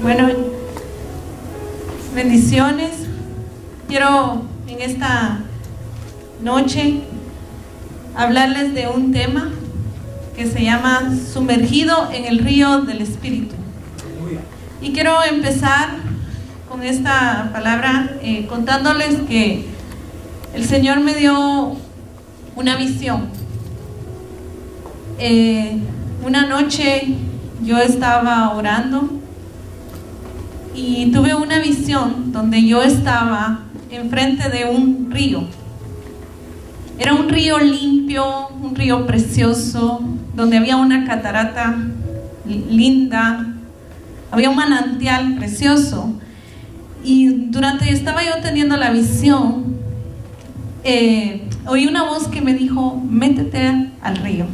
Bueno, bendiciones. Quiero en esta noche hablarles de un tema que se llama Sumergido en el río del Espíritu. Y quiero empezar con esta palabra contándoles que el Señor me dio una visión. Una noche yo estaba orando y tuve una visión donde yo estaba enfrente de un río. Era un río limpio, un río precioso, donde había una catarata linda, había un manantial precioso. Y estaba yo teniendo la visión, oí una voz que me dijo: métete al río.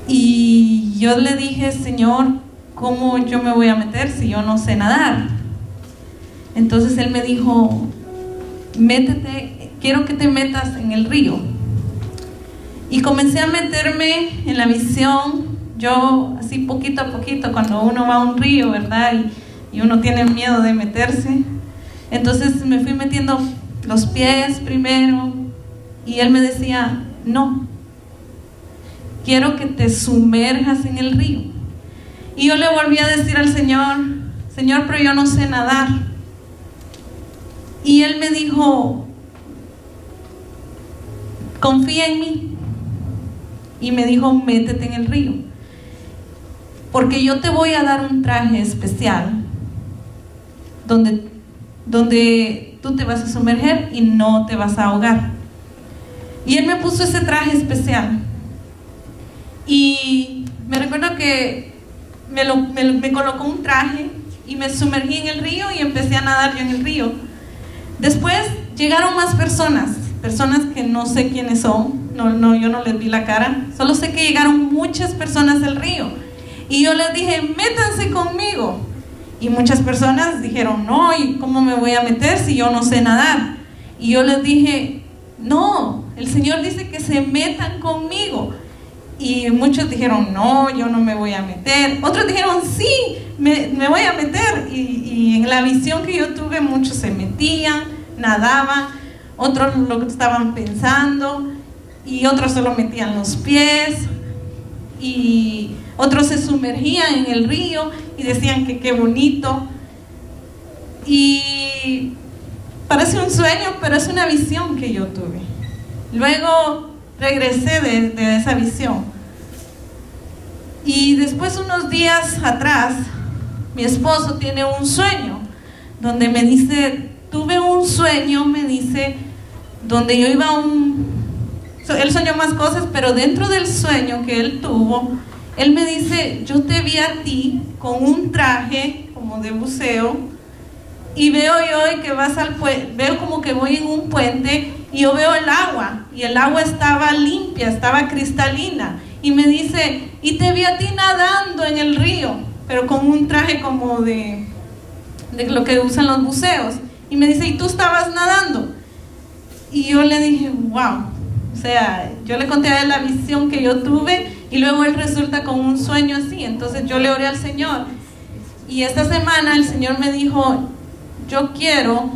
Y yo le dije: Señor, ¿cómo yo me voy a meter si yo no sé nadar? Entonces Él me dijo: métete, quiero que te metas en el río. Y comencé a meterme en la visión, yo así poquito a poquito, cuando uno va a un río, ¿verdad? Y uno tiene miedo de meterse. Entonces me fui metiendo los pies primero, y Él me decía: no, quiero que te sumerjas en el río. Y yo le volví a decir al Señor: Señor, pero yo no sé nadar. Y Él me dijo: confía en mí. Y me dijo: métete en el río, porque yo te voy a dar un traje especial donde tú te vas a sumerger y no te vas a ahogar. Y Él me puso ese traje especial. Y me recuerdo que me colocó un traje y me sumergí en el río y empecé a nadar yo en el río. Después llegaron más personas que no sé quiénes son, yo no les vi la cara, solo sé que llegaron muchas personas al río. Y yo les dije: métanse conmigo. Y muchas personas dijeron: no, ¿y cómo me voy a meter si yo no sé nadar? Y yo les dije: no, el Señor dice que se metan conmigo. Y muchos dijeron: no, yo no me voy a meter. Otros dijeron: sí, me voy a meter. Y en la visión que yo tuve, muchos se metían, nadaban, otros lo estaban pensando, y otros solo metían los pies, y otros se sumergían en el río y decían que qué bonito. Y parece un sueño, pero es una visión que yo tuve. Luego regresé de esa visión. Y después, unos días atrás, mi esposo tiene un sueño donde me dice: tuve un sueño, me dice, donde yo iba él soñó más cosas, pero dentro del sueño que él tuvo, él me dice: yo te vi a ti con un traje como de buceo, y veo yo que vas al puente, veo como que voy en un puente, y yo veo el agua, y el agua estaba limpia, estaba cristalina, y me dice: y te vi a ti nadando en el río, pero con un traje como de lo que usan los buceos. Y me dice: y tú estabas nadando. Y yo le dije: wow. O sea, yo le conté a él la visión que yo tuve, y luego él resulta con un sueño así. Entonces yo le oré al Señor, y esta semana el Señor me dijo: yo quiero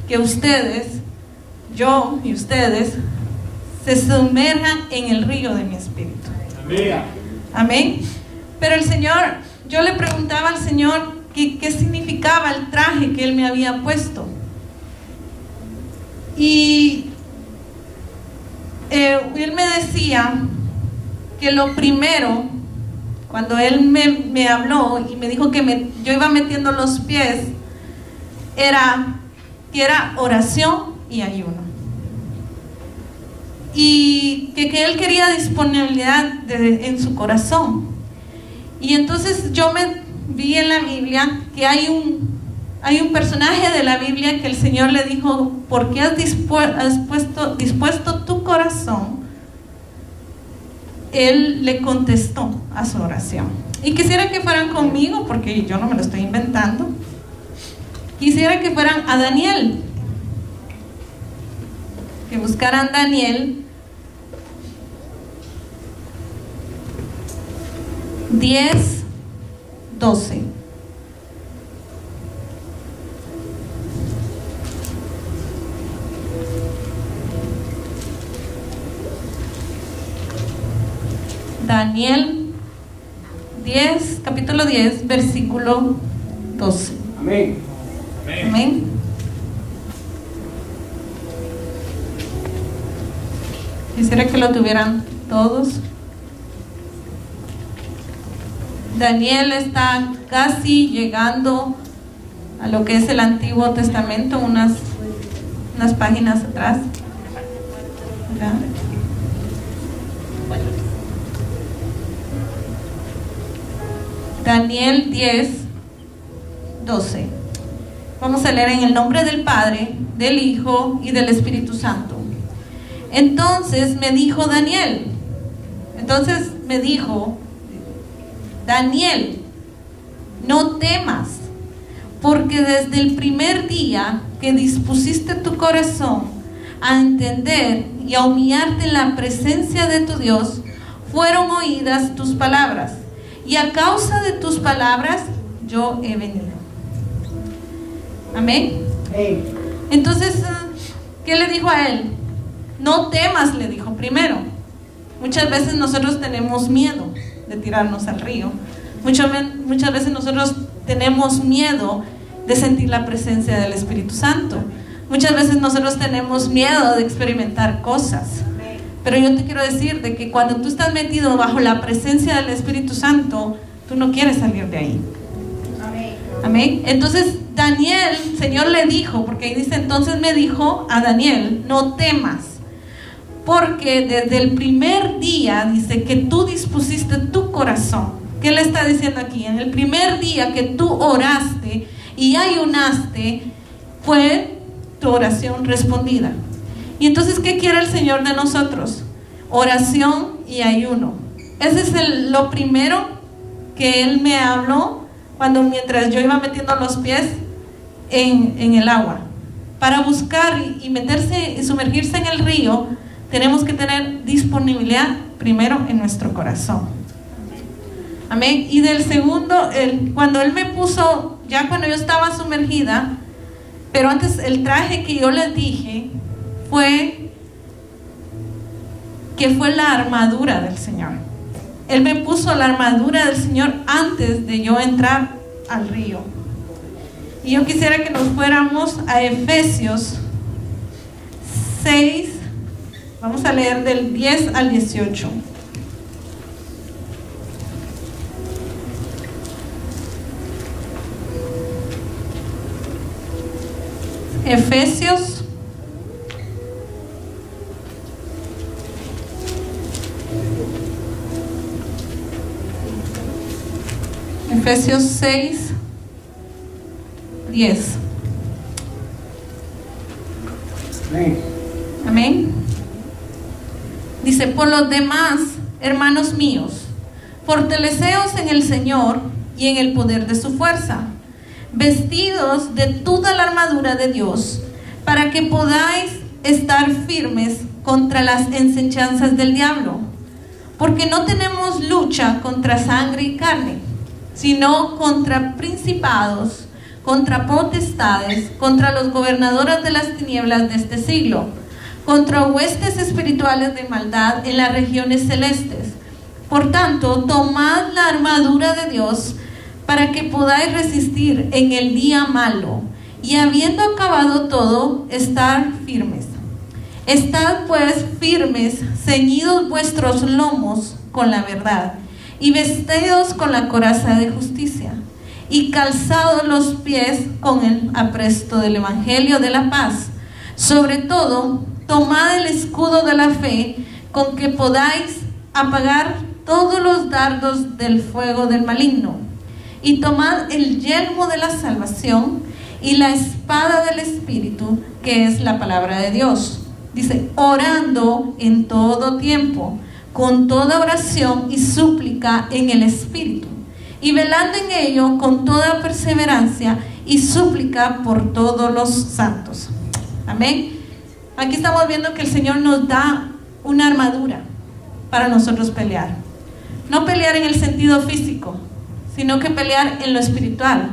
que ustedes, yo y ustedes, se sumerjan en el río de mi espíritu. Amén. Amén. Pero el Señor, yo le preguntaba al Señor qué significaba el traje que Él me había puesto. Y Él me decía que lo primero, cuando Él me habló y me dijo que yo iba metiendo los pies, era oración y ayuno. Y que Él quería disponibilidad en su corazón. Y entonces yo me vi en la Biblia que hay un personaje de la Biblia que el Señor le dijo: ¿por qué has dispuesto tu corazón? Él le contestó a su oración. Y quisiera que fueran conmigo, porque yo no me lo estoy inventando. Quisiera que fueran a Daniel, que buscaran Daniel 10:12. Daniel 10, capítulo 10, versículo 12. Amén. Amén. Quisiera que lo tuvieran todos. Daniel está casi llegando a lo que es el Antiguo Testamento, unas páginas atrás. ¿Verdad? Daniel 10, 12. Vamos a leer en el nombre del Padre, del Hijo y del Espíritu Santo. Entonces me dijo Daniel, no temas, porque desde el primer día que dispusiste tu corazón a entender y a humillarte en la presencia de tu Dios, fueron oídas tus palabras, y a causa de tus palabras yo he venido. Amén. Entonces, ¿qué le dijo a él? No temas, le dijo primero. Muchas veces nosotros tenemos miedo de tirarnos al río. Muchas veces nosotros tenemos miedo de sentir la presencia del Espíritu Santo. Muchas veces nosotros tenemos miedo de experimentar cosas. Pero yo te quiero decir de que cuando tú estás metido bajo la presencia del Espíritu Santo, tú no quieres salir de ahí. Amén. Entonces Daniel, el Señor le dijo, porque ahí dice, entonces me dijo a Daniel, no temas, porque desde el primer día, dice, que tú dispusiste tu corazón. ¿Qué le está diciendo aquí? En el primer día que tú oraste y ayunaste, fue tu oración respondida. Y entonces, ¿qué quiere el Señor de nosotros? Oración y ayuno. Ese es lo primero que Él me habló mientras yo iba metiendo los pies en el agua. Para buscar y meterse y sumergirse en el río, tenemos que tener disponibilidad primero en nuestro corazón. Amén. Y del segundo, cuando Él me puso, ya cuando yo estaba sumergida, pero antes el traje que yo les dije fue la armadura del Señor. Él me puso la armadura del Señor antes de yo entrar al río. Y yo quisiera que nos fuéramos a Efesios 6, vamos a leer del 10 al 18. Efesios 6, 10. Amén. Dice, por los demás, hermanos míos, fortaleceos en el Señor y en el poder de su fuerza, vestidos de toda la armadura de Dios, para que podáis estar firmes contra las enseñanzas del diablo, porque no tenemos lucha contra sangre y carne, sino contra principados, contra potestades, contra los gobernadores de las tinieblas de este siglo, contra huestes espirituales de maldad en las regiones celestes. Por tanto, tomad la armadura de Dios para que podáis resistir en el día malo, y habiendo acabado todo, estar firmes. Estad pues firmes, ceñidos vuestros lomos con la verdad, y vestidos con la coraza de justicia, y calzados los pies con el apresto del evangelio de la paz. Sobre todo, tomad el escudo de la fe, con que podáis apagar todos los dardos del fuego del maligno, y tomad el yelmo de la salvación y la espada del Espíritu, que es la palabra de Dios. Dice, orando en todo tiempo, con toda oración y súplica en el Espíritu, y velando en ello con toda perseverancia y súplica por todos los santos. Amén. Aquí estamos viendo que el Señor nos da una armadura para nosotros pelear. No pelear en el sentido físico, sino que pelear en lo espiritual.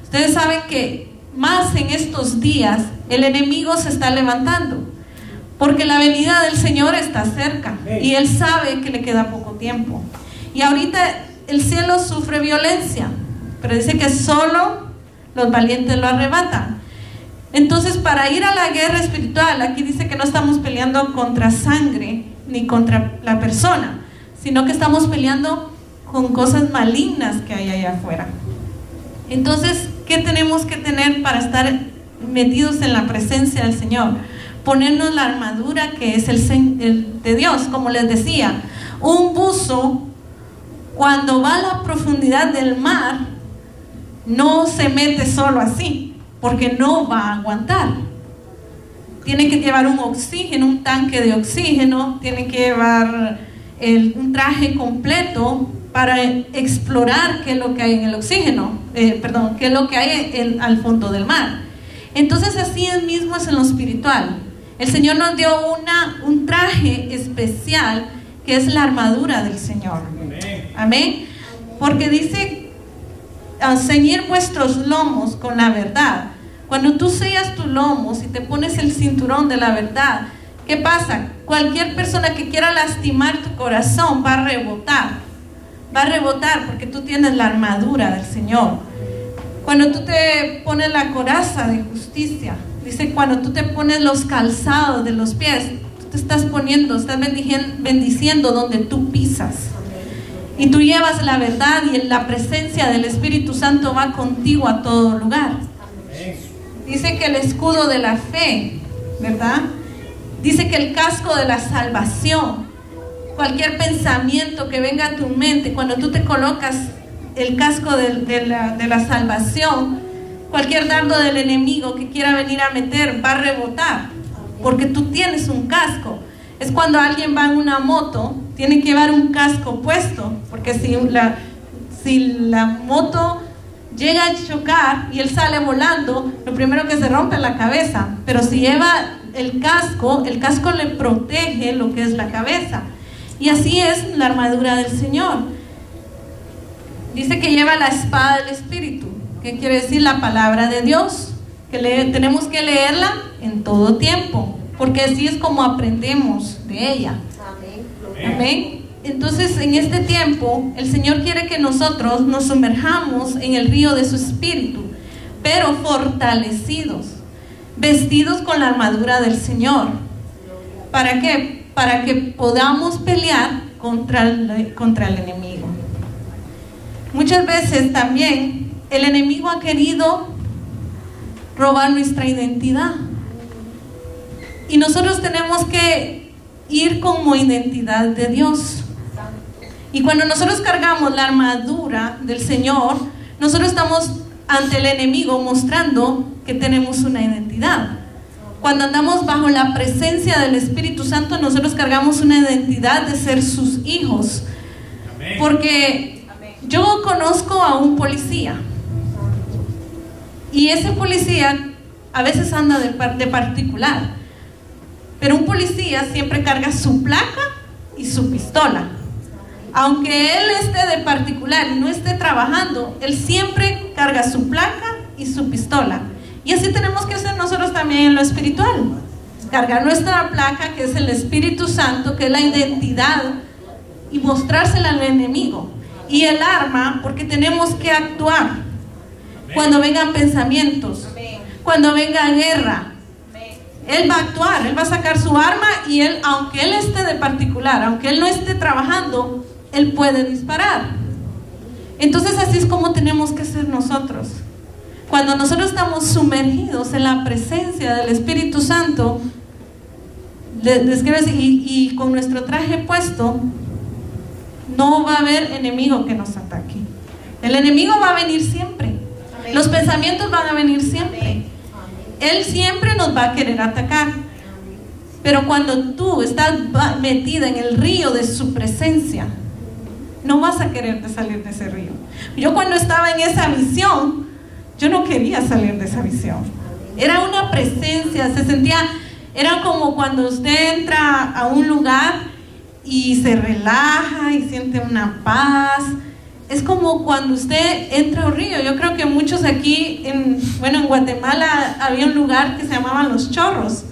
Ustedes saben que más en estos días el enemigo se está levantando, porque la venida del Señor está cerca y Él sabe que le queda poco tiempo. Y ahorita el cielo sufre violencia, pero dice que solo los valientes lo arrebatan. Entonces, para ir a la guerra espiritual, aquí dice que no estamos peleando contra sangre ni contra la persona, sino que estamos peleando con cosas malignas que hay allá afuera. Entonces, ¿qué tenemos que tener para estar metidos en la presencia del Señor? Ponernos la armadura que es el de Dios. Como les decía, un buzo cuando va a la profundidad del mar no se mete solo así, porque no va a aguantar. Tiene que llevar un oxígeno, un tanque de oxígeno, tiene que llevar un traje completo para explorar qué es lo que hay en el oxígeno, qué es lo que hay al fondo del mar. Entonces así mismo es en lo espiritual. El Señor nos dio un traje especial que es la armadura del Señor. Amén. Porque dice, ceñir vuestros lomos con la verdad. Cuando tú sellas tus lomos y te pones el cinturón de la verdad, ¿qué pasa? Cualquier persona que quiera lastimar tu corazón va a rebotar. Va a rebotar porque tú tienes la armadura del Señor. Cuando tú te pones la coraza de justicia, dice, cuando tú te pones los calzados de los pies, tú te estás poniendo, estás bendiciendo donde tú pisas. Y tú llevas la verdad y la presencia del Espíritu Santo va contigo a todo lugar. Dice que el escudo de la fe, ¿verdad? Dice que el casco de la salvación. Cualquier pensamiento que venga a tu mente, cuando tú te colocas el casco de la salvación, cualquier dardo del enemigo que quiera venir a meter va a rebotar, porque tú tienes un casco. Es cuando alguien va en una moto, tiene que llevar un casco puesto, porque si la moto llega a chocar y él sale volando, lo primero que se rompe es la cabeza. Pero si lleva el casco le protege lo que es la cabeza. Y así es la armadura del Señor. Dice que lleva la espada del Espíritu, que quiere decir la palabra de Dios, que tenemos que leerla en todo tiempo, porque así es como aprendemos de ella. Amén. Entonces, en este tiempo, el Señor quiere que nosotros nos sumerjamos en el río de su Espíritu, pero fortalecidos, vestidos con la armadura del Señor. ¿Para qué? Para que podamos pelear contra el enemigo. Muchas veces también el enemigo ha querido robar nuestra identidad. Y nosotros tenemos que ir como identidad de Dios. Y cuando nosotros cargamos la armadura del Señor, nosotros estamos ante el enemigo mostrando que tenemos una identidad. Cuando andamos bajo la presencia del Espíritu Santo, nosotros cargamos una identidad de ser sus hijos. Porque yo conozco a un policía, y ese policía a veces anda de particular, pero un policía siempre carga su placa y su pistola. Aunque él esté de particular y no esté trabajando, él siempre carga su placa y su pistola. Y así tenemos que hacer nosotros también en lo espiritual. Cargar nuestra placa, que es el Espíritu Santo, que es la identidad, y mostrársela al enemigo. Y el arma, porque tenemos que actuar cuando vengan pensamientos, cuando venga guerra. Él va a actuar, él va a sacar su arma, y él, aunque él esté de particular, aunque él no esté trabajando, él puede disparar. Entonces así es como tenemos que ser nosotros. Cuando nosotros estamos sumergidos en la presencia del Espíritu Santo, les quiero decir, y con nuestro traje puesto, no va a haber enemigo que nos ataque. El enemigo va a venir siempre. Los pensamientos van a venir siempre. Él siempre nos va a querer atacar. Pero cuando tú estás metida en el río de su presencia, no vas a quererte salir de ese río. Yo cuando estaba en esa visión, yo no quería salir de esa visión. Era una presencia, se sentía, era como cuando usted entra a un lugar y se relaja y siente una paz. Es como cuando usted entra a un río. Yo creo que muchos aquí, en Guatemala había un lugar que se llamaban Los Chorros.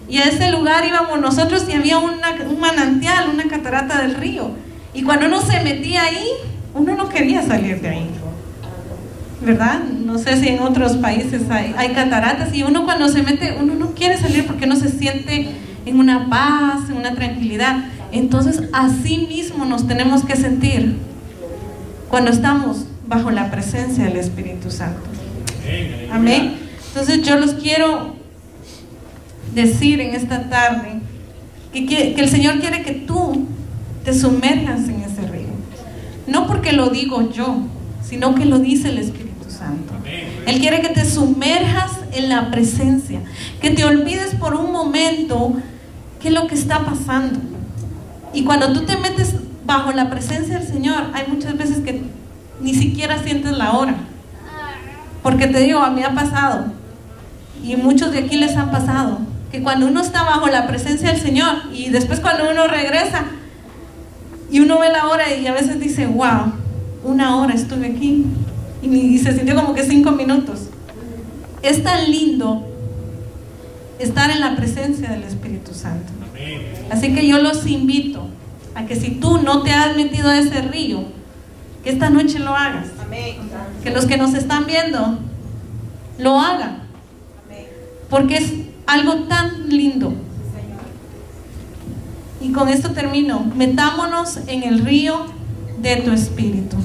Y a ese lugar íbamos nosotros y había un manantial, una catarata del río. Y cuando uno se metía ahí, uno no quería salir de ahí, ¿verdad? No sé si en otros países hay cataratas, y uno cuando se mete, uno no quiere salir porque uno se siente en una paz, en una tranquilidad. Entonces así mismo nos tenemos que sentir cuando estamos bajo la presencia del Espíritu Santo. Amén. Entonces yo los quiero decir en esta tarde que el Señor quiere que tú te sumerjas en ese río, no porque lo digo yo, sino que lo dice el Espíritu Santo. Él quiere que te sumerjas en la presencia, que te olvides por un momento qué es lo que está pasando. Y cuando tú te metes bajo la presencia del Señor, hay muchas veces que ni siquiera sientes la hora, porque te digo, a mí ha pasado, y muchos de aquí les han pasado, que cuando uno está bajo la presencia del Señor, y después cuando uno regresa y uno ve la hora, y a veces dice, wow, 1 hora estuve aquí, y se sintió como que 5 minutos. Es tan lindo estar en la presencia del Espíritu Santo. Así que yo los invito a que si tú no te has metido a ese río, que esta noche lo hagas. Que los que nos están viendo lo hagan, porque es algo tan lindo. Y con esto termino. Metámonos en el río de tu espíritu.